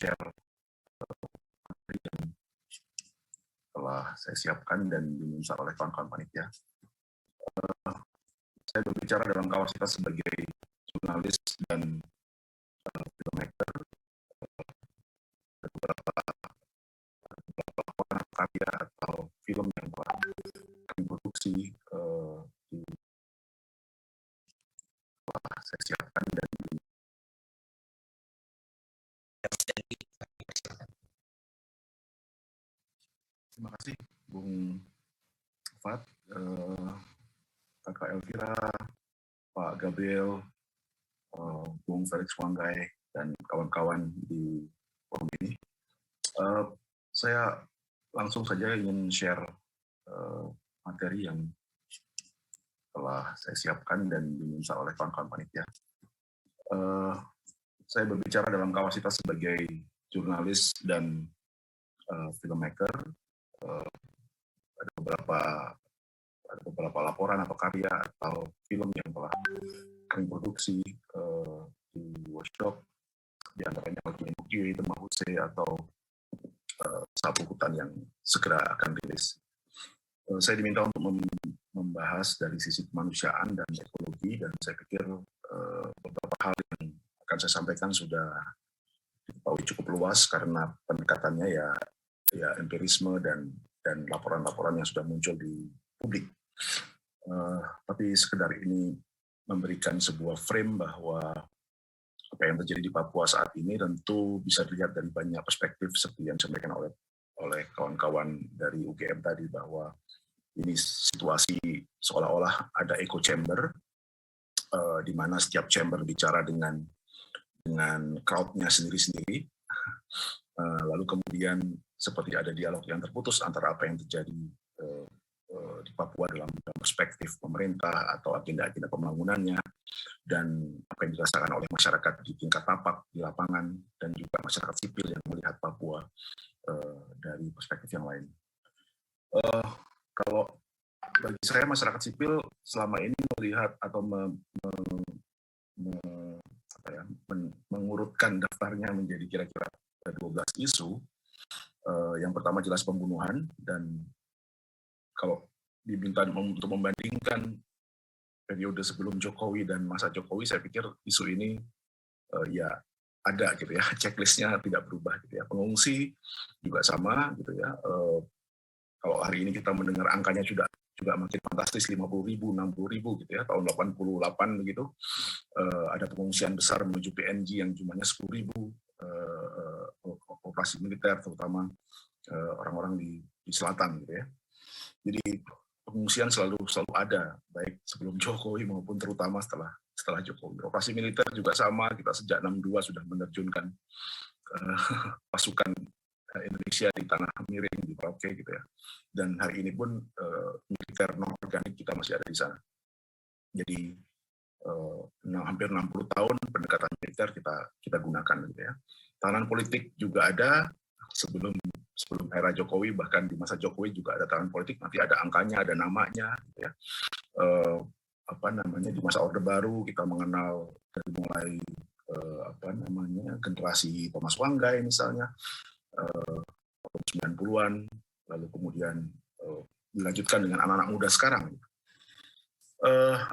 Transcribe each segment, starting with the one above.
share materi yang telah saya siapkan dan diminta oleh kawan-kawan panitia. Saya berbicara dalam kapasitas sebagai jurnalis dan filmmaker. Beberapa karya atau film yang telah diproduksi telah saya siapkan dan terima kasih Bung Fat, Kakak Elvira, Pak Gabriel, Bung Felix Wanggai, dan kawan-kawan di forum ini. Saya langsung saja ingin share materi yang telah saya siapkan dan diminta oleh kawan-kawan panitia. Saya berbicara dalam kapasitas sebagai jurnalis dan filmmaker. Ada beberapa laporan atau karya atau film yang telah kami produksi di workshop, di antaranya Oki, Temahuse, atau Sapu Hutan yang segera akan rilis. Saya diminta untuk membahas dari sisi kemanusiaan dan ekologi, dan saya pikir beberapa hal yang akan saya sampaikan sudah diketahui cukup luas karena pendekatannya ya empirisme dan laporan-laporan yang sudah muncul di publik. Tapi sekedar ini memberikan sebuah frame bahwa apa yang terjadi di Papua saat ini tentu bisa dilihat dari banyak perspektif seperti yang disampaikan oleh kawan-kawan dari UGM tadi, bahwa ini situasi seolah-olah ada echo chamber, di mana setiap chamber bicara dengan crowd-nya sendiri-sendiri. Lalu kemudian seperti ada dialog yang terputus antara apa yang terjadi di Papua dalam perspektif pemerintah atau agenda-agenda pembangunannya, dan apa yang dirasakan oleh masyarakat di tingkat tapak, di lapangan, dan juga masyarakat sipil yang melihat Papua dari perspektif yang lain. Kalau bagi saya, masyarakat sipil selama ini melihat atau mengurutkan daftarnya menjadi kira-kira 12 isu. Yang pertama jelas pembunuhan, dan kalau diminta untuk membandingkan periode sebelum Jokowi dan masa Jokowi, saya pikir isu ini ya ada gitu ya, checklistnya tidak berubah gitu ya. Pengungsi juga sama gitu ya. Kalau hari ini kita mendengar angkanya juga makin fantastis, 50.000, 60.000 gitu ya. Tahun 88 begitu, ada pengungsian besar menuju PNG yang jumlahnya 10.000, operasi militer terutama orang-orang di selatan gitu ya. Jadi pengungsian selalu ada, baik sebelum Jokowi maupun terutama setelah Jokowi. Operasi militer juga sama, kita sejak 62 sudah menerjunkan pasukan Indonesia di tanah miring, di Merauke gitu ya. Dan hari ini pun militer non-organik kita masih ada di sana. Jadi hampir 60 tahun pendekatan militer kita gunakan gitu ya. Tahanan politik juga ada sebelum era Jokowi, bahkan di masa Jokowi juga ada tahanan politik, nanti ada angkanya, ada namanya gitu ya. Di masa Orde Baru kita mengenal dari mulai generasi Thomas Wanggai misalnya, 90-an, lalu kemudian dilanjutkan dengan anak-anak muda sekarang.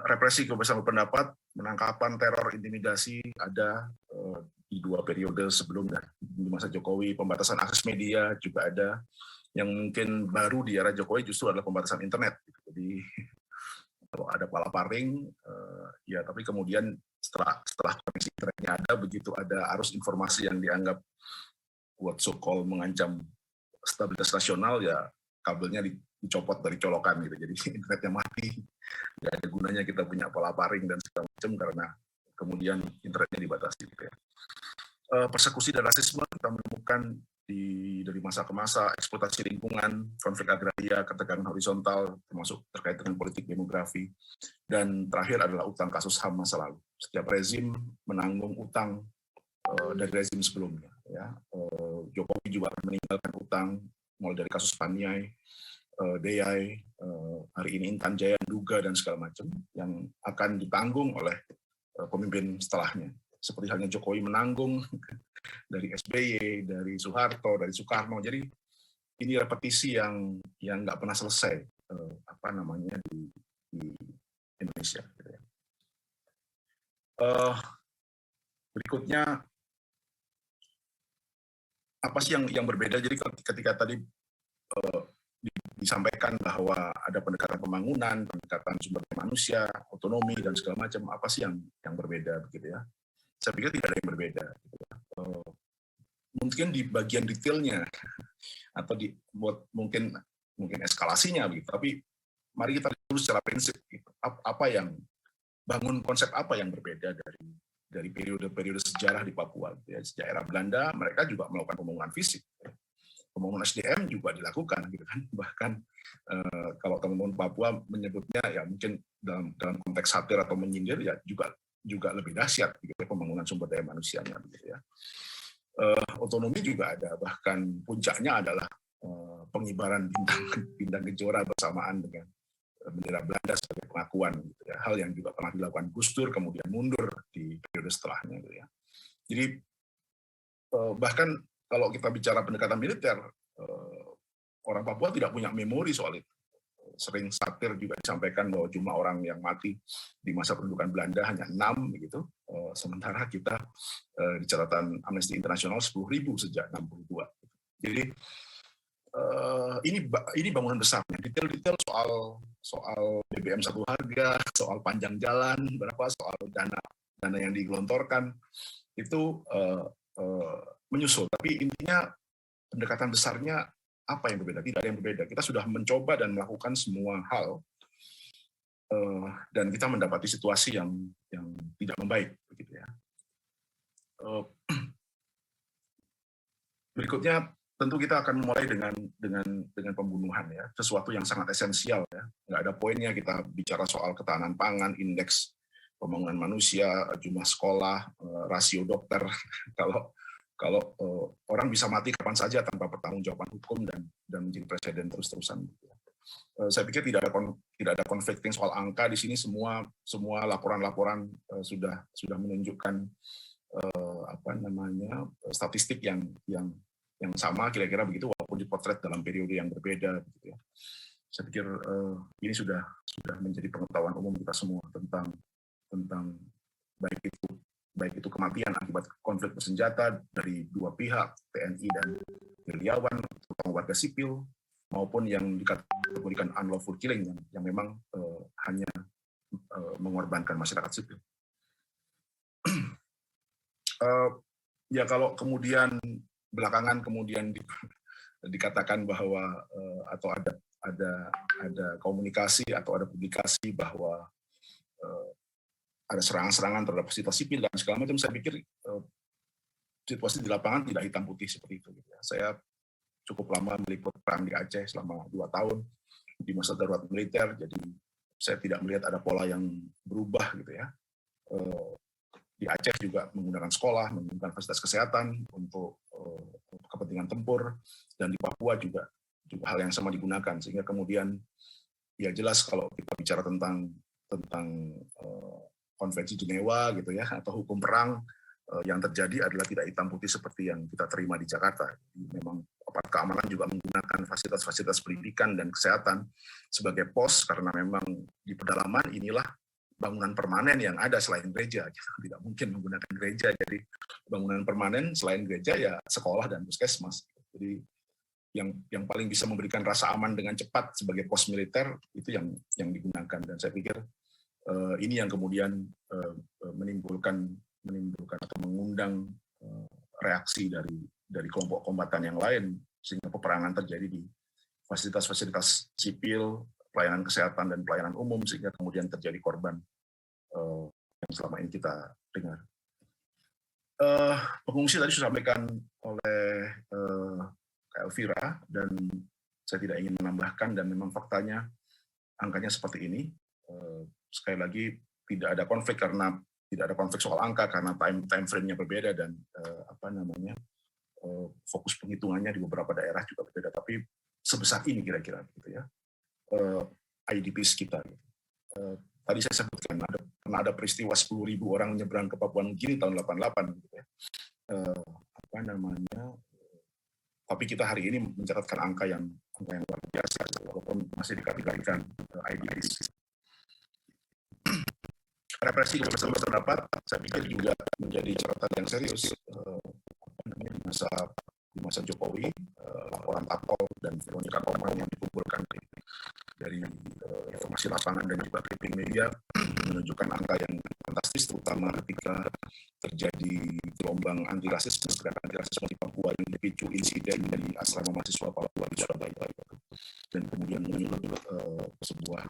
Represi kebebasan berpendapat, penangkapan, teror, intimidasi ada di 2 periode sebelumnya. Di masa Jokowi, pembatasan akses media juga ada. Yang mungkin baru di era Jokowi justru adalah pembatasan internet. Jadi kalau ada palaparing, ya tapi kemudian setelah koneksi internetnya ada, begitu ada arus informasi yang dianggap what so called mengancam stabilitas nasional, ya kabelnya dicopot dari colokan gitu, jadi internetnya mati, nggak ada gunanya kita punya palaparing dan segala macam karena kemudian internetnya dibatasi gitu ya. Persekusi dan rasisme kita menemukan dari masa ke masa, eksploitasi lingkungan, konflik agraria, ketegangan horizontal, termasuk terkait dengan politik demografi, dan terakhir adalah utang kasus HAM masa lalu. Setiap rezim menanggung utang dari rezim sebelumnya. Ya. Jokowi juga akan meninggalkan utang, mulai dari kasus Paniai, Deyai, hari ini Intan Jaya, Duga, dan segala macam, yang akan ditanggung oleh pemimpin setelahnya. Seperti halnya Jokowi menanggung dari SBY, dari Soeharto, dari Soekarno. Jadi ini repetisi yang nggak pernah selesai di Indonesia. Berikutnya apa sih yang berbeda? Jadi ketika tadi disampaikan bahwa ada pendekatan pembangunan, pendekatan sumber daya manusia, otonomi dan segala macam, apa sih yang berbeda begitu ya? Saya pikir tidak ada yang berbeda. Gitu ya. Mungkin di bagian detailnya atau mungkin eskalasinya begitu. Tapi mari kita lihat dulu secara prinsip gitu. Apa yang bangun konsep apa yang berbeda dari periode-periode sejarah di Papua. Ya, sejak era Belanda mereka juga melakukan pembangunan fisik. Pembangunan SDM juga dilakukan gitu kan. Bahkan kalau teman-teman Papua menyebutnya ya mungkin dalam konteks satir atau menyindir ya juga lebih dahsyat gitu, pembangunan sumber daya manusianya gitu ya. Otonomi juga ada, bahkan puncaknya adalah pengibaran bintang kejora bersamaan dengan bendera Belanda sebagai pengakuan gitu ya. Hal yang juga pernah dilakukan Gus Dur kemudian mundur di periode setelahnya gitu ya. Jadi bahkan kalau kita bicara pendekatan militer, orang Papua tidak punya memori soal itu. Sering satir juga disampaikan bahwa jumlah orang yang mati di masa pendudukan Belanda hanya 6 begitu. Sementara kita di catatan Amnesty International 10.000 sejak 62. Jadi ini bangunan besarnya. Detail-detail soal BBM satu harga, soal panjang jalan, berapa soal dana yang digelontorkan itu menyusul. Tapi intinya pendekatan besarnya apa yang berbeda? Tidak ada yang berbeda. Kita sudah mencoba dan melakukan semua hal dan kita mendapati situasi yang tidak membaik, begitu ya. Berikutnya tentu kita akan mulai dengan pembunuhan ya, sesuatu yang sangat esensial ya. Nggak ada poinnya kita bicara soal ketahanan pangan, indeks pembangunan manusia, jumlah sekolah, rasio dokter kalau orang bisa mati kapan saja tanpa pertanggungjawaban hukum dan menjadi presiden terus-terusan. Saya pikir tidak ada conflicting soal angka di sini. Semua laporan-laporan sudah menunjukkan statistik yang sama kira-kira begitu, walaupun dipotret dalam periode yang berbeda. Gitu ya. Saya pikir ini sudah menjadi pengetahuan umum kita semua tentang baik itu kematian akibat konflik bersenjata dari dua pihak, TNI dan gerilyawan, terutama warga sipil, maupun yang dikategorikan unlawful killing yang memang hanya mengorbankan masyarakat sipil. Ya kalau kemudian belakangan dikatakan bahwa atau ada komunikasi atau ada publikasi bahwa ada serangan-serangan terhadap fasilitas sipil dan segala macam, saya pikir situasi di lapangan tidak hitam putih seperti itu. Saya cukup lama meliput perang di Aceh selama 2 tahun di masa darurat militer, jadi saya tidak melihat ada pola yang berubah gitu ya. Di Aceh juga menggunakan sekolah, menggunakan fasilitas kesehatan untuk kepentingan tempur, dan di Papua juga hal yang sama digunakan, sehingga kemudian ya jelas kalau kita bicara tentang Konvensi Jenewa gitu ya, atau hukum perang, yang terjadi adalah tidak hitam putih seperti yang kita terima di Jakarta. Memang aparat keamanan juga menggunakan fasilitas-fasilitas pendidikan dan kesehatan sebagai pos, karena memang di pedalaman inilah bangunan permanen yang ada selain gereja. Tidak mungkin menggunakan gereja, jadi bangunan permanen selain gereja ya sekolah dan puskesmas. Jadi yang paling bisa memberikan rasa aman dengan cepat sebagai pos militer itu yang digunakan, dan saya pikir ini yang kemudian menimbulkan atau mengundang reaksi dari kelompok kombatan yang lain, sehingga peperangan terjadi di fasilitas-fasilitas sipil, pelayanan kesehatan dan pelayanan umum, sehingga kemudian terjadi korban yang selama ini kita dengar. Pengungsi tadi sudah disampaikan oleh Kak Elvira, dan saya tidak ingin menambahkan, dan memang faktanya angkanya seperti ini. Sekali lagi tidak ada konflik soal angka karena time frame-nya berbeda, dan fokus penghitungannya di beberapa daerah juga berbeda, tapi sebesar ini kira-kira gitu ya IDPs kita. Tadi saya sebutkan pernah ada peristiwa 10.000 orang menyeberang ke Papua Nugini tahun 88 gitu ya. tapi kita hari ini mencatatkan angka yang luar biasa, walaupun masih dikategorikan IDPs. Represi kebebasan berpendapat, saya pikir juga menjadi catatan yang serius di masa Jokowi. Laporan Tapol dan Veronica Koman yang dikumpulkan dari informasi lapangan dan juga clipping media menunjukkan angka yang fantastis, terutama ketika terjadi gelombang antirasisme di Papua yang dipicu insiden dari asrama mahasiswa Papua di Surabaya, dan kemudian menyebut sebuah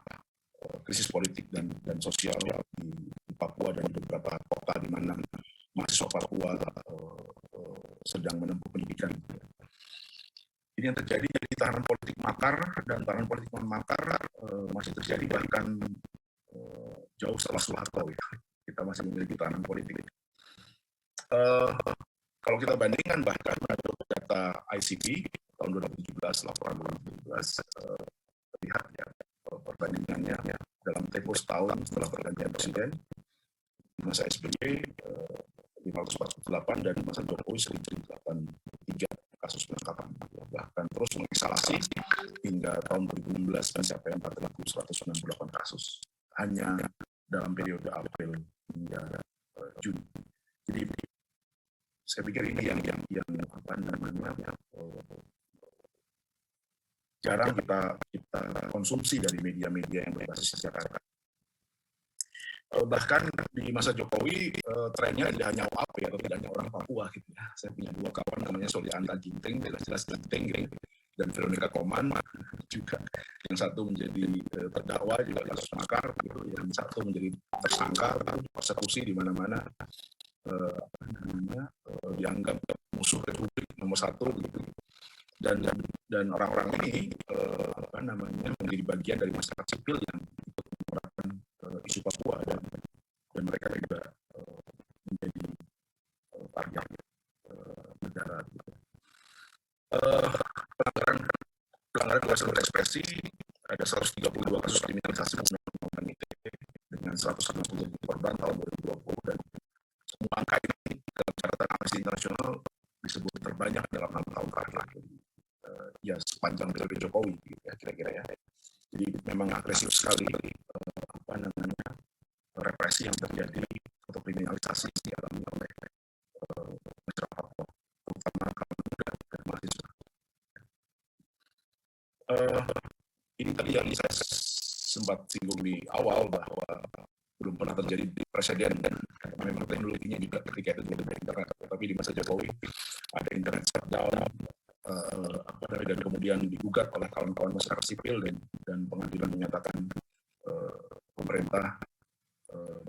krisis politik dan sosial di Papua dan di beberapa kota di mana mahasiswa Papua sedang menempuh pendidikan. Ini yang terjadi, jadi tahanan politik makar dan tahanan politik non-makar masih terjadi bahkan jauh setelah Soeharto. Kita masih memiliki tahanan politik. Kalau kita bandingkan bahkan menurut data ICP tahun 2017, laporan 2017, terlihat ya perbandingannya dalam tempo setahun setelah pergantian presiden, di masa SBY 548 dan di masa Jokowi 1083 kasus penangkapan, bahkan terus mengekskalasi hingga tahun 2016 mencapai 4.198 kasus hanya dalam periode April hingga Juni. Jadi saya pikir ini yang jarang kita konsumsi dari media-media yang berbasis Jakarta. Bahkan di masa Jokowi trennya tidak hanya OAP atau tidak hanya orang Papua gitu ya. Saya punya dua kawan namanya Solianta Ginting, jelas Ginting gitu, dan Veronica Koman juga. Yang satu menjadi terdakwa juga kasus makar gitu, yang satu menjadi tersangka persekusi di mana-mana, dianggap musuh Republik nomor satu gitu. Dan orang-orang ini menjadi bagian dari masyarakat sipil yang ikut menyuarakan isu Papua, dan mereka juga menjadi target negara. Pelanggaran kebebasan berekspresi, ada 132 kasus kriminalisasi undang-undang ITE dengan 160 korban tahun 2020, dan semua angka ini dalam catatan Amnesty International disebut terbanyak dalam 6 tahun terakhir. Ya sepanjang periode Jokowi ya, kira-kira ya. Jadi memang agresif sekali represi yang terjadi atau kriminalisasi dialami oleh masyarakat, terutama kaum muda dan mahasiswa. Ini tadi yang saya sempat singgung di awal bahwa belum pernah terjadi presiden, dan memang teknologinya juga ketika itu tidak ada internet, tapi di masa Jokowi ada internet shutdown, dan kemudian digugat oleh kawan-kawan masyarakat sipil, dan pengadilan menyatakan pemerintah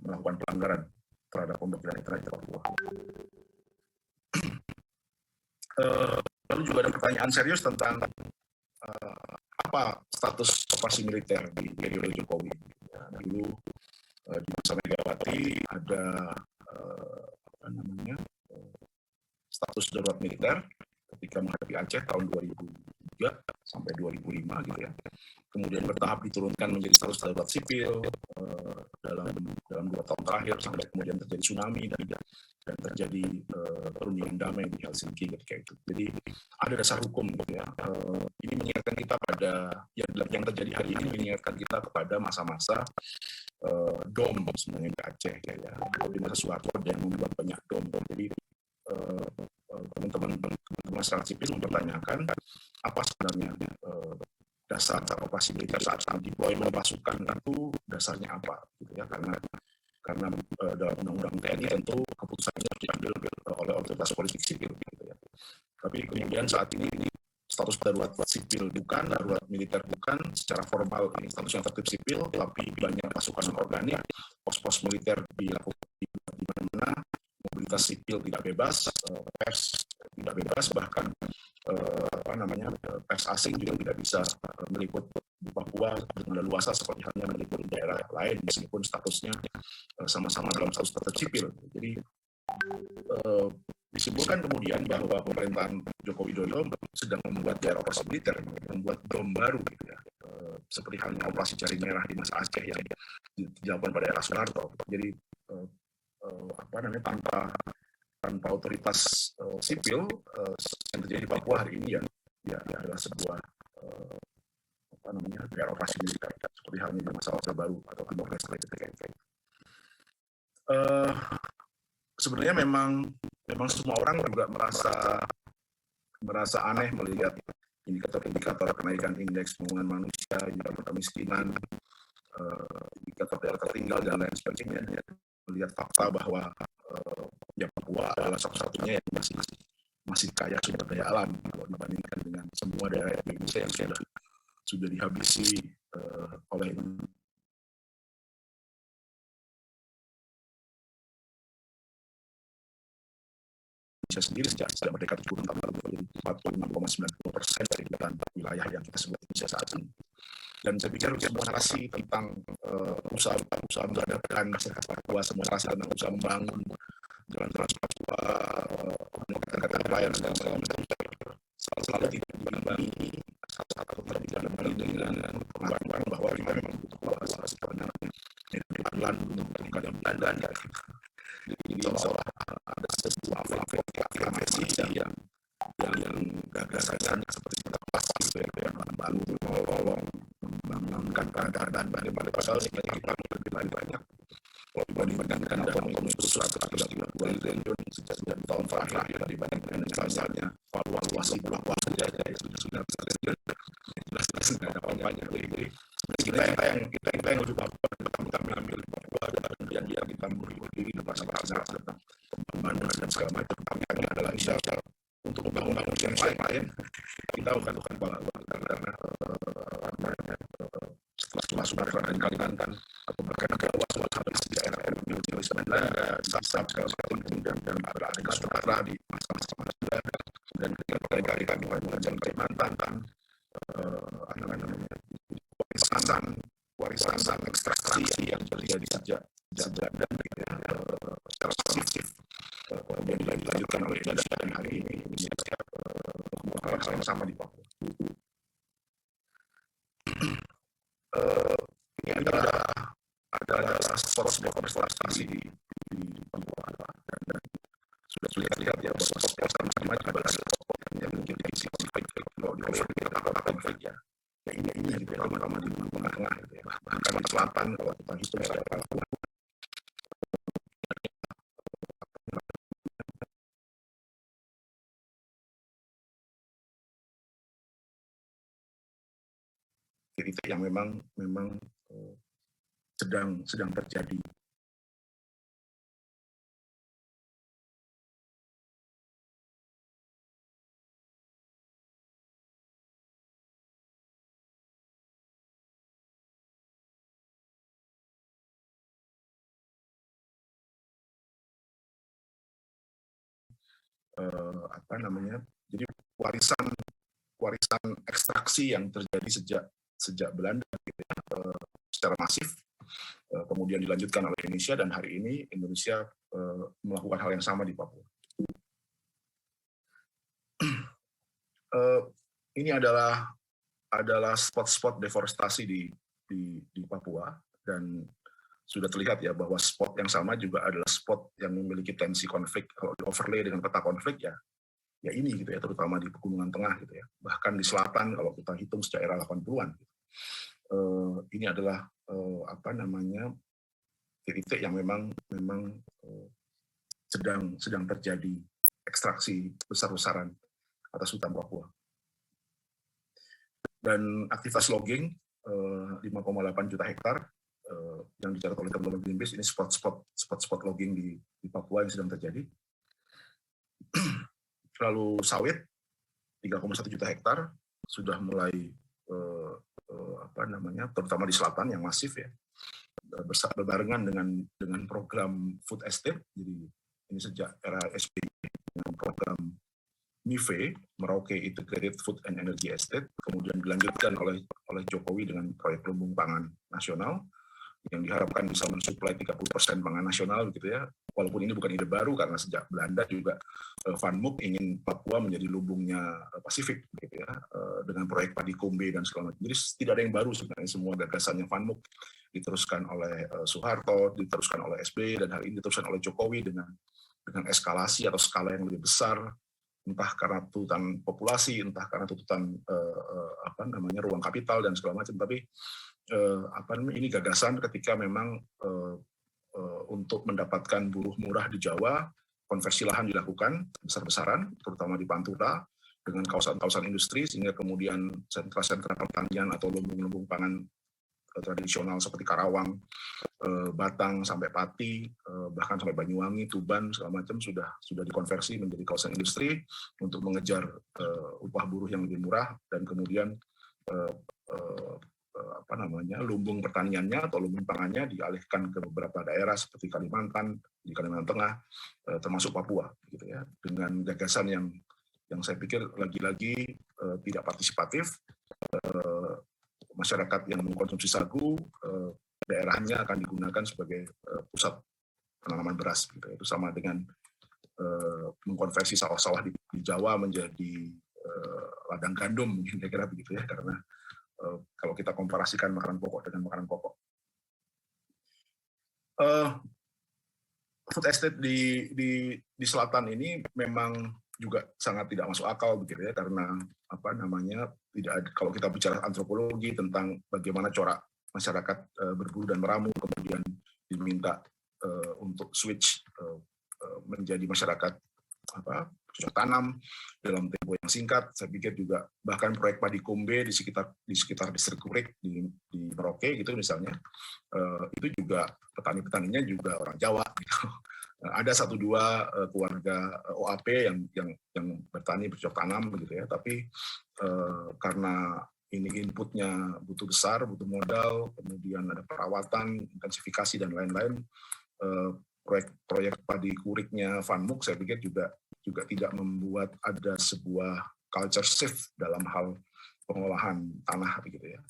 melakukan pelanggaran terhadap pemblokiran internet di Papua. Lalu juga ada pertanyaan serius tentang apa status operasi militer di periode Jokowi. Dulu di masa Megawati ada status darurat militer ketika menghadapi Aceh tahun 2003 sampai 2005 gitu ya. Kemudian bertahap diturunkan menjadi status darurat sipil dalam 2 tahun terakhir, sampai kemudian terjadi tsunami dan terjadi perundingan damai di Helsinki ketika itu. Jadi ada dasar hukum gitu ya. Ini mengingatkan kita pada yang terjadi hari ini, mengingatkan kita kepada masa-masa dom sebenarnya di Aceh ya. Di masa Soeharto yang membuat banyak dom. Jadi teman-teman masyarakat sipil mempertanyakan apa sebenarnya dasar operasi militer saat deployment pasukan itu dasarnya apa gitu ya, karena dalam undang-undang TNI tentu keputusannya diambil oleh otoritas politik sipil gitu ya. Tapi kemudian saat ini status darurat sipil bukan, darurat militer bukan, secara formal ini statusnya tertib sipil, tapi banyak pasukan organik, pos-pos militer dilakukan di mana-mana, mobilitas sipil tidak bebas, pers tidak bebas, bahkan pers asing juga tidak bisa meliput di Papua dengan leluasa seperti halnya meliput di daerah lain, meskipun statusnya sama-sama dalam status tertib sipil. Jadi disebutkan kemudian bahwa pemerintahan Joko Widodo sedang membuat daerah operasi militer, membuat dom baru gitu ya, seperti halnya operasi Jaring Merah di masa Aceh yang dilakukan pada era Soeharto. Jadi tanpa otoritas sipil yang terjadi di Papua hari ini ya adalah sebuah daerah operasi militer seperti halnya di masa Orde Baru atau Timor Leste ketika itu. Sebenarnya memang semua orang juga merasa aneh melihat indikator kenaikan indeks pembangunan manusia, indikator kemiskinan, indikator daerah tertinggal dan lain sebagainya. Melihat fakta bahwa ya Papua adalah satu-satunya yang masih kaya sumber daya alam kalau dibandingkan dengan semua daerah di Indonesia yang sudah dihabisi oleh Indonesia sendiri sejak merdeka 70 tahun lalu menjadi 46,90% dari wilayah yang kita sebut Indonesia saat ini. Dan saya pikir semua narasi tentang usaha mengadakan masyarakat Papua, semua narasi tentang usaha membangun jalan trans Papua, kata-kata pelayanan dan segala macam selalu tidak diimbangi atau tidak diimbangi dengan pengakuan bahwa kita memang butuh kolaborasi karena keadilan untuk meningkatkan keadilan. Jadi seolah ada sebuah afirmasi yang gagasan seperti kita pasti gitu ya, membantu menolong membangunkan keadaan bagaimana padahal kita lebih banyak kalau dibandingkan dengan Komunitas 132 triliun sejak tahun terakhir dibandingkan misalnya valuasi Papua saja ya sudah triliun jelas tidak ada apa-apanya. Jadi kita yang juga kita mengambil Papua dan kemudian kita berdiri depan masyarakat tentang pembangunan dan segala macam. Kami adalah inisiatif untuk membangun yang lain. Kita bukan karena setelah sudah di Kalimantan atau bahkan ke luas habis di daerah kolonialisme Belanda, Sabah segala macam kemudian ada di Sumatera di masa-masa dan ketika kami mengajar Kalimantan warisan ekstraksi yang terjadi sejak dan secara masif kemudian dilanjutkan oleh Indonesia dan hari ini hal yang sama di Papua. Ini adalah spot deforestasi di Papua dan sudah lihat ya bahwa spot yang sama adalah spot yang mungkin diisi konflik kalau di konflik ya ini gitu ya terutama di tengah gitu ya bahkan di selatan kalau kita hitung secara Papua titik yang memang sedang terjadi. Jadi warisan ekstraksi yang terjadi sejak Belanda gitu ya, secara masif kemudian dilanjutkan oleh Indonesia dan hari ini Indonesia melakukan hal yang sama di Papua. Ini adalah spot-spot deforestasi di Papua dan sudah terlihat ya bahwa spot yang sama juga adalah spot yang memiliki tensi konflik. Kalau di overlay dengan peta konflik ya ini gitu ya, terutama di Pegunungan Tengah gitu ya. Bahkan di selatan kalau kita hitung sejak era 80-an gitu. Ini adalah titik yang memang sedang terjadi ekstraksi besar-besaran atas hutan Papua. Dan aktivitas logging 5,8 juta hektar yang dicatat oleh teman-teman Greenpeace, ini spot logging di Papua yang sedang terjadi. Lalu sawit 3,1 juta hektar sudah mulai terutama di selatan yang masif ya, berbarengan dengan program food estate. Jadi ini sejak era SBY dengan program MIFE, Merauke Integrated Food and Energy Estate, kemudian dilanjutkan oleh Jokowi dengan proyek lumbung pangan nasional yang diharapkan bisa mensuplai 30% pangan nasional gitu ya. Walaupun ini bukan ide baru karena sejak Belanda juga Van Mook ingin Papua menjadi lumbungnya Pasifik gitu ya, dengan proyek padi kombe dan segala macam. Jadi tidak ada yang baru sebenarnya, semua gagasannya Van Mook diteruskan oleh Soeharto, diteruskan oleh SBY dan hari ini diteruskan oleh Jokowi dengan dengan eskalasi atau skala yang lebih besar, entah karena tuntutan populasi, entah karena tuntutan ruang kapital dan segala macam. Tapi ini gagasan ketika memang untuk mendapatkan buruh murah di Jawa, konversi lahan dilakukan besar-besaran, terutama di Pantura, dengan kawasan-kawasan industri, sehingga kemudian sentra-sentra pertanian atau lumbung-lumbung pangan tradisional seperti Karawang, Batang sampai Pati, bahkan sampai Banyuwangi, Tuban segala macam sudah dikonversi menjadi kawasan industri untuk mengejar upah buruh yang lebih murah, dan kemudian lumbung pertaniannya atau lumbung pangannya dialihkan ke beberapa daerah seperti Kalimantan, di Kalimantan Tengah, termasuk Papua, gitu ya, dengan gagasan yang saya pikir lagi-lagi tidak partisipatif. Masyarakat yang mengkonsumsi sagu, daerahnya akan digunakan sebagai pusat penanaman beras, gitu. Itu sama dengan mengkonversi sawah-sawah di Jawa menjadi ladang gandum, mungkin kira-kira begitu ya, karena kalau kita komparasikan makanan pokok dengan makanan pokok. Food estate di selatan ini memang juga sangat tidak masuk akal begitu ya, karena tidak ada, kalau kita bicara antropologi tentang bagaimana corak masyarakat berburu dan meramu, kemudian diminta untuk switch menjadi masyarakat cocok tanam dalam tempo yang singkat. Saya pikir juga bahkan proyek padi kombe di sekitar distrik Kurik di Merauke gitu misalnya, itu juga petani-petaninya juga orang Jawa gitu. Ada 1-2 keluarga OAP yang bertani bercocok tanam gitu ya, tapi karena ini inputnya butuh besar, butuh modal, kemudian ada perawatan, intensifikasi dan lain-lain, proyek padi kuriknya Vanmuk saya pikir juga tidak membuat ada sebuah culture shift dalam hal pengolahan tanah begitu ya.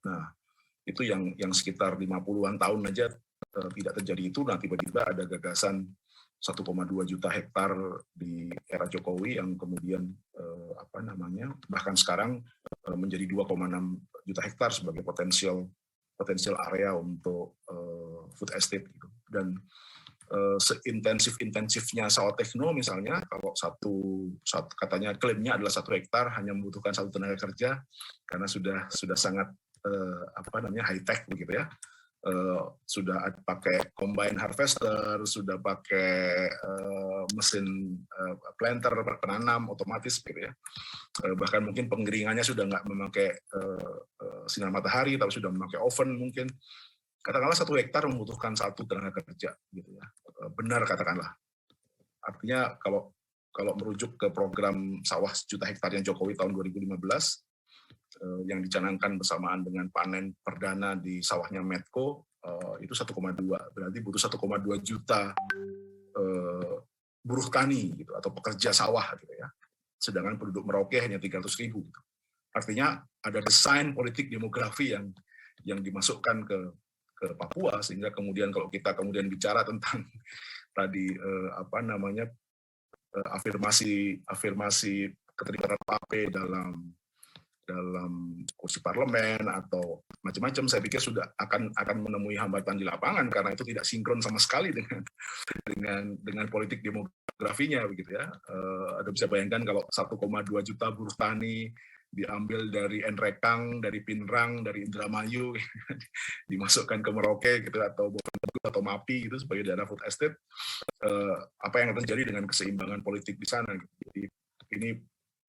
Nah, itu yang sekitar 50-an tahun aja tidak terjadi itu. Nah, tiba-tiba ada gagasan 1,2 juta hektar di era Jokowi yang kemudian bahkan sekarang menjadi 2,6 juta hektar sebagai potensial area untuk food estate gitu. Dan seintensifnya sawah tekno misalnya, kalau satu katanya klaimnya adalah 1 hektar hanya membutuhkan 1 tenaga kerja karena sudah sangat high tech begitu ya. Sudah pakai combine harvester, sudah pakai mesin planter penanam otomatis gitu ya. Bahkan mungkin pengeringannya sudah nggak memakai sinar matahari, tapi sudah memakai oven mungkin. Katakanlah 1 hektar membutuhkan 1 tenaga kerja gitu ya. Benar katakanlah. Artinya kalau merujuk ke program sawah 1 juta hektar yang Jokowi tahun 2015 yang dicanangkan bersamaan dengan panen perdana di sawahnya Medco, itu 1,2, berarti butuh 1,2 juta buruh tani gitu atau pekerja sawah gitu ya. Sedangkan penduduk Merauke hanya 300.000 gitu. Artinya ada desain politik demografi yang dimasukkan ke Papua, sehingga kemudian kalau kita kemudian bicara tentang tadi afirmasi keterlibatan AP dalam kursi parlemen atau macam-macam, saya pikir sudah akan menemui hambatan di lapangan karena itu tidak sinkron sama sekali dengan politik demografinya begitu ya. Anda bisa bayangkan kalau 1,2 juta buruh tani diambil dari Enrekang, dari Pinrang, dari Indramayu, dimasukkan ke Merauke gitu atau atau Mapi gitu sebagai daerah food estate, apa yang terjadi dengan keseimbangan politik di sana? Jadi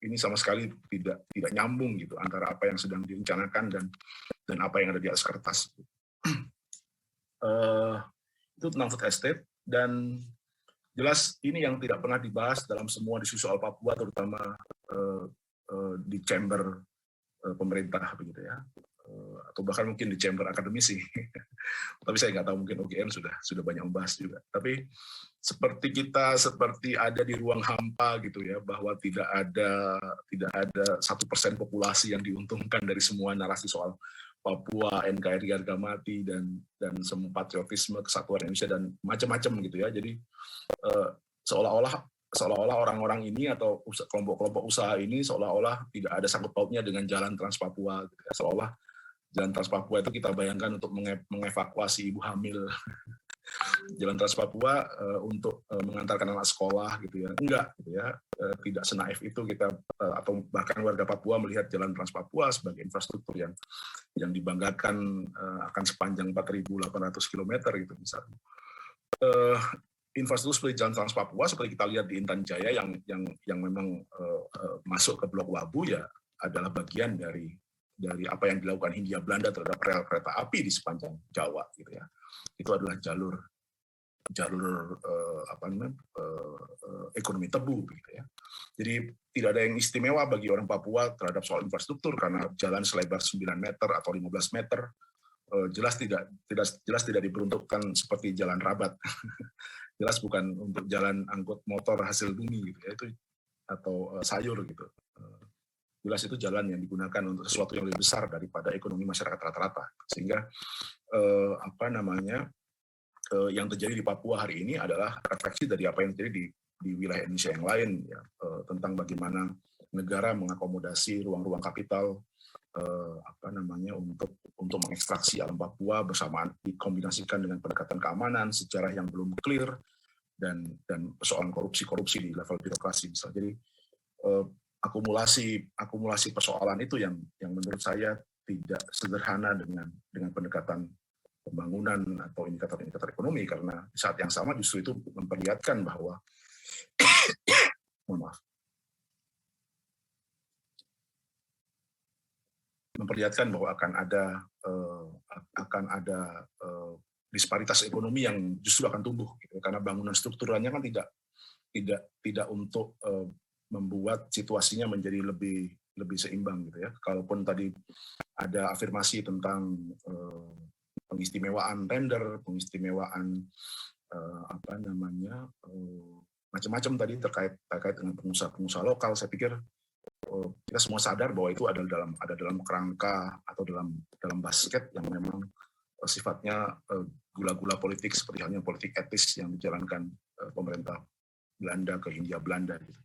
ini sama sekali tidak nyambung gitu antara apa yang sedang direncanakan dan apa yang ada di atas kertas. Itu tentang food estate, dan jelas ini yang tidak pernah dibahas dalam semua diskusi soal Papua, terutama di chamber pemerintah begitu ya, atau bahkan mungkin di chamber akademisi. Tapi saya nggak tahu, mungkin UGM sudah banyak membahas juga. Tapi seperti ada di ruang hampa gitu ya, bahwa tidak ada 1% populasi yang diuntungkan dari semua narasi soal Papua, NKRI harga mati dan semua patriotisme, kesatuan Indonesia dan macam-macam gitu ya. Jadi seolah-olah orang-orang ini atau kelompok-kelompok usaha ini seolah-olah tidak ada sangkut pautnya dengan jalan Trans Papua gitu ya. Seolah jalan Trans Papua itu kita bayangkan untuk mengevakuasi ibu hamil Jalan Trans Papua untuk mengantarkan anak sekolah gitu ya, enggak gitu ya, tidak senaif itu kita atau bahkan warga Papua melihat Jalan Trans Papua sebagai infrastruktur yang dibanggakan akan sepanjang 4.800 km gitu misalnya. Infrastruktur seperti Jalan Trans Papua seperti kita lihat di Intan Jaya yang memang masuk ke Blok Wabu ya adalah bagian dari apa yang dilakukan Hindia Belanda terhadap rel kereta api di sepanjang Jawa gitu ya. Itu adalah jalur ekonomi tebu gitu ya. Jadi tidak ada yang istimewa bagi orang Papua terhadap soal infrastruktur karena jalan selebar 9 meter atau 15 meter jelas tidak diperuntukkan seperti jalan Rabat. Jelas bukan untuk jalan angkut motor hasil bumi gitu ya, itu atau sayur gitu. Jelas itu jalan yang digunakan untuk sesuatu yang lebih besar daripada ekonomi masyarakat rata-rata. Sehingga yang terjadi di Papua hari ini adalah refleksi dari apa yang terjadi di wilayah Indonesia yang lain ya, tentang bagaimana negara mengakomodasi ruang-ruang kapital untuk mengekstraksi alam Papua bersamaan dikombinasikan dengan pendekatan keamanan, sejarah yang belum clear dan persoalan korupsi di level birokrasi misalnya. Jadi akumulasi persoalan itu yang menurut saya tidak sederhana dengan pendekatan pembangunan atau indikator-indikator ekonomi, karena di saat yang sama justru itu memperlihatkan bahwa akan ada disparitas ekonomi yang justru akan tumbuh gitu, karena bangunan strukturalnya kan tidak untuk membuat situasinya menjadi lebih seimbang gitu ya. Kalaupun tadi ada afirmasi tentang pengistimewaan tender, pengistimewaan macam-macam tadi terkait dengan pengusaha lokal, saya pikir kita semua sadar bahwa itu ada dalam kerangka atau dalam basket yang memang sifatnya gula-gula politik seperti halnya politik etis yang dijalankan pemerintah Belanda ke Hindia Belanda gitu.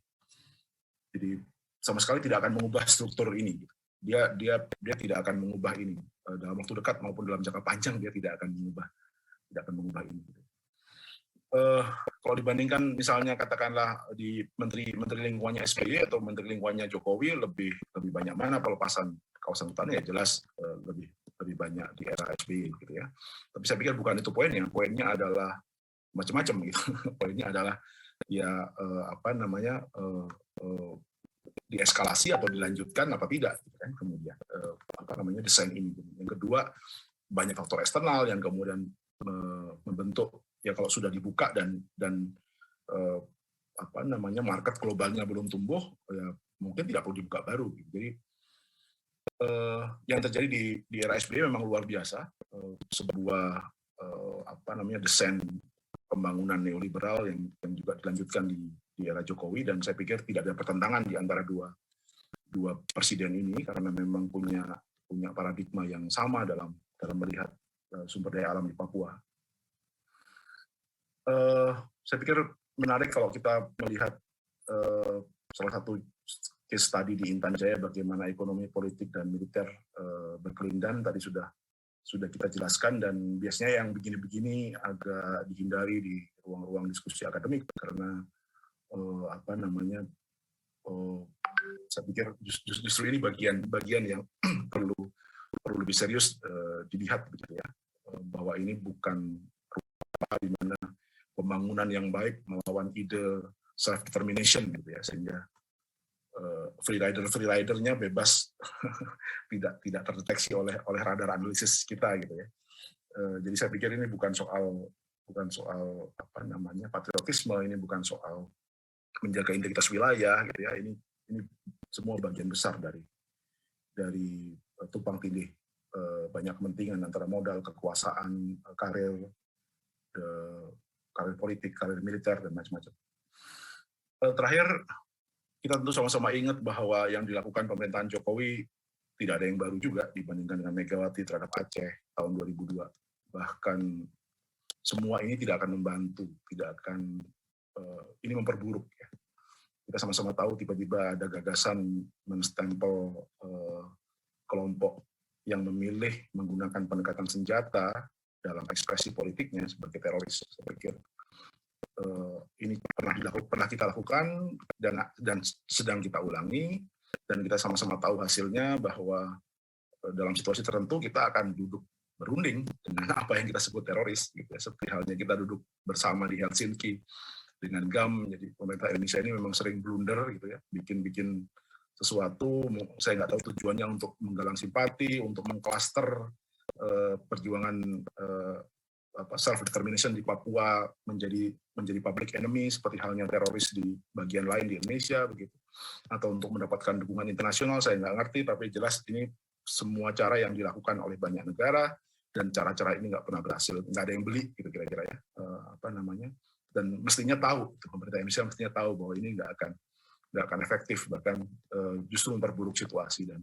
Jadi sama sekali tidak akan mengubah struktur ini. Dia tidak akan mengubah ini dalam waktu dekat maupun dalam jangka panjang, dia tidak akan mengubah ini. Kalau dibandingkan misalnya katakanlah di menteri lingkungannya SBY atau menteri lingkungannya Jokowi, lebih banyak mana pelepasan kawasan hutan, ya jelas lebih banyak di era SBY gitu ya. Tapi saya pikir bukan itu poinnya. Poinnya adalah macam-macam gitu. Poinnya adalah ya dieskalasi atau dilanjutkan apa tidak gitu kan, kemudian desain ini. Yang kedua, banyak faktor eksternal yang kemudian membentuk ya, kalau sudah dibuka dan market globalnya belum tumbuh, ya mungkin tidak perlu dibuka baru. Jadi yang terjadi di era SBY memang luar biasa, sebuah desain pembangunan neoliberal yang juga dilanjutkan di era Jokowi, dan saya pikir tidak ada pertentangan di antara dua presiden ini karena memang punya paradigma yang sama dalam melihat sumber daya alam di Papua. Saya pikir menarik kalau kita melihat salah satu case study di Intan Jaya, bagaimana ekonomi, politik, dan militer berkelindan tadi sudah kita jelaskan, dan biasanya yang begini-begini agak dihindari di ruang-ruang diskusi akademik karena saya pikir justru ini bagian yang perlu lebih serius dilihat begitu ya, bahwa ini bukan di mana pembangunan yang baik melawan ide self determination gitu ya, sehingga freeridernya bebas tidak terdeteksi oleh radar analisis kita gitu ya. Jadi saya pikir ini bukan soal patriotisme, ini bukan soal menjaga integritas wilayah gitu ya. Ini semua bagian besar dari tumpang tindih banyak kepentingan antara modal, kekuasaan, karir politik, karir militer, dan macam-macam. Terakhir, kita tentu sama-sama ingat bahwa yang dilakukan pemerintahan Jokowi tidak ada yang baru juga dibandingkan dengan Megawati terhadap Aceh tahun 2002. Bahkan semua ini tidak akan membantu, ini memperburuk ya. Kita sama-sama tahu tiba-tiba ada gagasan menstempel kelompok yang memilih menggunakan pendekatan senjata dalam ekspresi politiknya sebagai teroris. Saya pikir ini pernah kita lakukan dan sedang kita ulangi, dan kita sama-sama tahu hasilnya bahwa dalam situasi tertentu kita akan duduk berunding dengan apa yang kita sebut teroris, gitu ya. Seperti halnya kita duduk bersama di Helsinki dengan GAM. Jadi pemerintah Indonesia ini memang sering blunder, gitu ya, bikin sesuatu, saya nggak tahu tujuannya untuk menggalang simpati, untuk mengklaster perjuangan self determination di Papua menjadi public enemy seperti halnya teroris di bagian lain di Indonesia begitu, atau untuk mendapatkan dukungan internasional. Saya nggak ngerti, tapi jelas ini semua cara yang dilakukan oleh banyak negara, dan cara-cara ini nggak pernah berhasil, nggak ada yang beli gitu kira-kira ya, dan mestinya tahu, pemerintah Indonesia mestinya tahu bahwa ini nggak akan efektif, bahkan justru memperburuk situasi, dan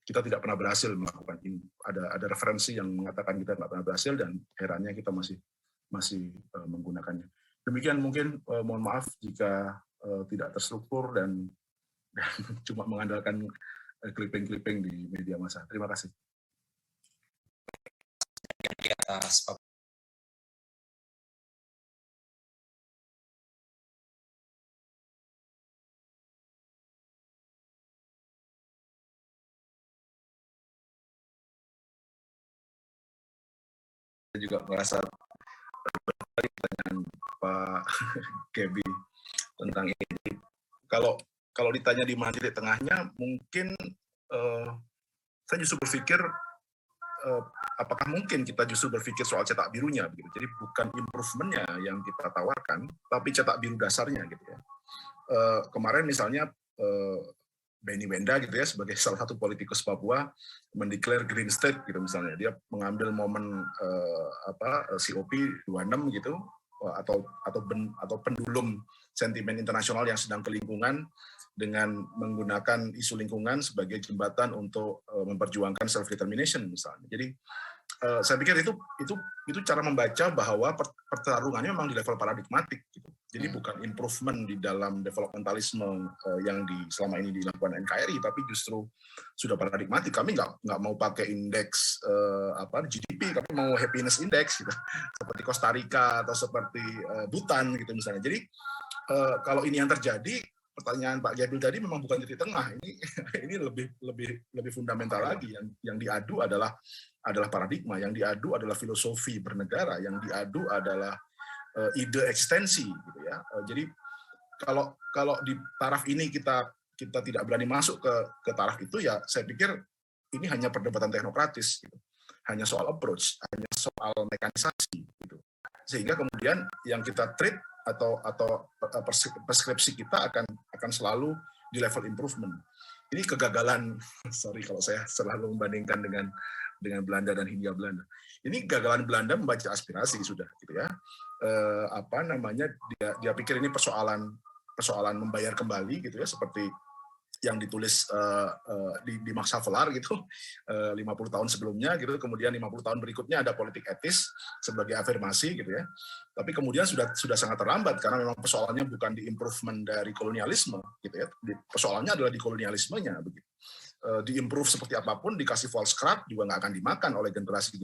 kita tidak pernah berhasil melakukan ini. Ada referensi yang mengatakan kita nggak pernah berhasil, dan herannya kita masih menggunakannya. Demikian mungkin, mohon maaf jika tidak terstruktur dan cuma mengandalkan clipping-clipping di media massa. Terima kasih. Di atas saya juga merasa tertarik dengan Pak Gaby tentang ini. Kalau ditanya di mana titik tengahnya, mungkin saya justru berpikir apakah mungkin kita justru berpikir soal cetak birunya begitu. Jadi bukan improvementnya yang kita tawarkan, tapi cetak biru dasarnya gitu ya. Kemarin misalnya Benny Wenda gitu ya, sebagai salah satu politikus Papua mendeklar Green State gitu misalnya, dia mengambil momen COP 26 gitu, atau pendulum sentimen internasional yang sedang ke lingkungan, dengan menggunakan isu lingkungan sebagai jembatan untuk memperjuangkan self determination misalnya. Jadi saya pikir itu cara membaca bahwa pertarungannya memang di level paradigmatik gitu. Jadi bukan improvement di dalam developmentalisme yang selama ini dilakukan NKRI, tapi justru sudah paradigmatik. Kami nggak mau pakai indeks GDP, kami mau happiness index gitu, seperti Costa Rica atau seperti Bhutan gitu misalnya. Jadi kalau ini yang terjadi, pertanyaan Pak Gabil tadi memang bukan titik tengah. Ini lebih fundamental lagi. Yang diadu adalah paradigma, yang diadu adalah filosofi bernegara, yang diadu adalah ide ekstensi gitu ya. Jadi kalau di taraf ini kita tidak berani masuk ke taraf itu, ya saya pikir ini hanya perdebatan teknokratis gitu. Hanya soal approach, hanya soal mekanisasi gitu. Sehingga kemudian yang kita treat atau preskripsi kita akan selalu di level improvement. Ini kegagalan, sorry kalau saya selalu membandingkan dengan Belanda dan Hindia Belanda. Ini kegagalan Belanda membaca aspirasi sudah gitu ya. Dia pikir ini persoalan membayar kembali gitu ya, seperti yang ditulis di Max Havelaar gitu 50 tahun sebelumnya gitu, kemudian 50 tahun berikutnya ada politik etis sebagai afirmasi gitu ya. Tapi kemudian sudah sangat terlambat, karena memang persoalannya bukan di improvement dari kolonialisme gitu ya. Persoalannya adalah di kolonialismenya begitu. Di-improve seperti apapun, dikasih Volkskrant juga nggak akan dimakan oleh generasi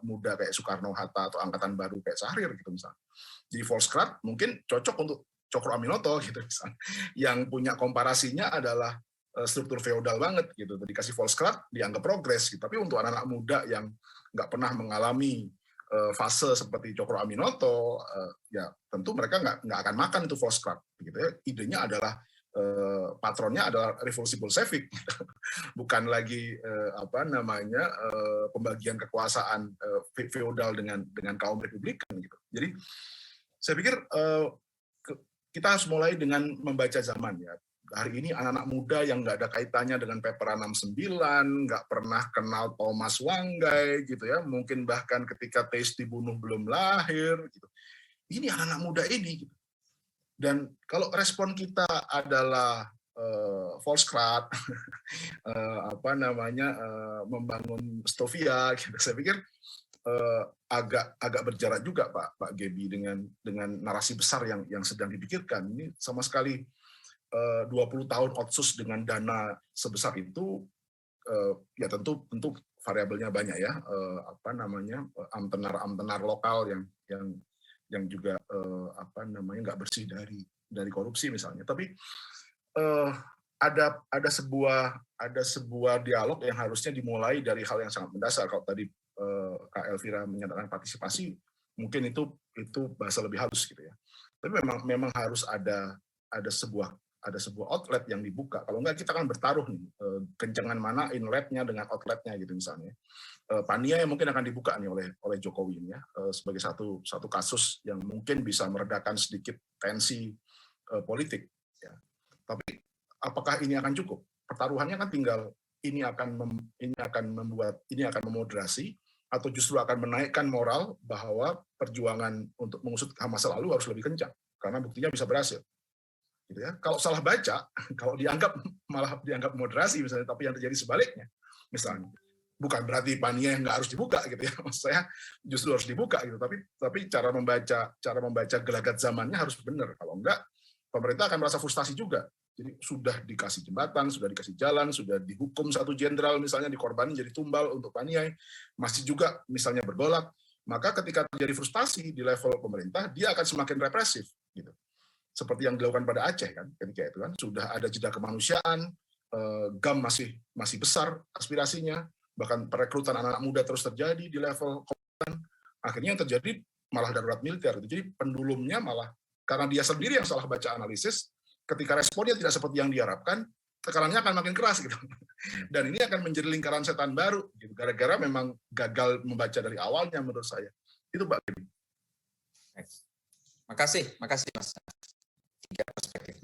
muda kayak Soekarno, Hatta, atau angkatan baru kayak Syahrir gitu misalnya. Jadi Volkskrant mungkin cocok untuk Cokro Aminoto gitu misalnya, yang punya komparasinya adalah struktur feodal banget gitu. Dikasih Volkskrant dianggap progres gitu. Tapi untuk anak-anak muda yang nggak pernah mengalami fase seperti Cokro Aminoto, ya tentu mereka nggak akan makan itu Volkskrant gitu ya. Idenya adalah patronnya adalah revolusi Bolshevik, bukan lagi pembagian kekuasaan feodal dengan kaum republikan gitu. Jadi saya pikir kita harus mulai dengan membaca zaman ya. Hari ini anak-anak muda yang nggak ada kaitannya dengan Pepera 69, nggak pernah kenal Thomas Wanggai gitu ya, mungkin bahkan ketika Teis dibunuh belum lahir gitu. Ini anak-anak muda ini gitu. Dan kalau respon kita adalah Volkskrant, membangun Stovia, gitu. Saya pikir agak berjarak juga Pak Gaby dengan narasi besar yang sedang dipikirkan. Ini sama sekali 20 tahun otsus dengan dana sebesar itu, ya tentu variabelnya banyak ya, amtenar lokal yang juga nggak bersih dari korupsi misalnya. Tapi ada sebuah dialog yang harusnya dimulai dari hal yang sangat mendasar. Kalau tadi Kak Elvira menyatakan partisipasi, mungkin itu bahasa lebih halus gitu ya. Tapi memang harus ada sebuah outlet yang dibuka. Kalau enggak kita akan bertaruh nih, kencengan mana inletnya dengan outletnya gitu misalnya. Pania yang mungkin akan dibuka nih oleh Jokowi ya, sebagai satu kasus yang mungkin bisa meredakan sedikit tensi politik. Ya. Tapi apakah ini akan cukup? Pertaruhannya kan tinggal ini akan memoderasi atau justru akan menaikkan moral bahwa perjuangan untuk mengusut masa lalu harus lebih kencang karena buktinya bisa berhasil. Gitu ya. Kalau salah baca, kalau malah dianggap moderasi misalnya, tapi yang terjadi sebaliknya, misalnya, bukan berarti Pania yang nggak harus dibuka gitu ya, maksud saya justru harus dibuka gitu, tapi cara membaca gelagat zamannya harus benar, kalau enggak pemerintah akan merasa frustasi juga. Jadi sudah dikasih jembatan, sudah dikasih jalan, sudah dihukum satu jenderal misalnya, dikorbanin jadi tumbal untuk Paniai, masih juga misalnya bergolak, maka ketika terjadi frustasi di level pemerintah, dia akan semakin represif gitu. Seperti yang dilakukan pada Aceh kan, ketika itu kan sudah ada jeda kemanusiaan, GAM masih besar aspirasinya, bahkan perekrutan anak-anak muda terus terjadi di level komandan, akhirnya yang terjadi malah darurat militer. Jadi pendulumnya malah karena dia sendiri yang salah baca analisis, ketika responnya tidak seperti yang diharapkan, tekanannya akan makin keras gitu. Dan ini akan menjadi lingkaran setan baru, gitu. Gara-gara memang gagal membaca dari awalnya menurut saya. Itu Mbak Bim. Makasih Mas. 3 perspektif.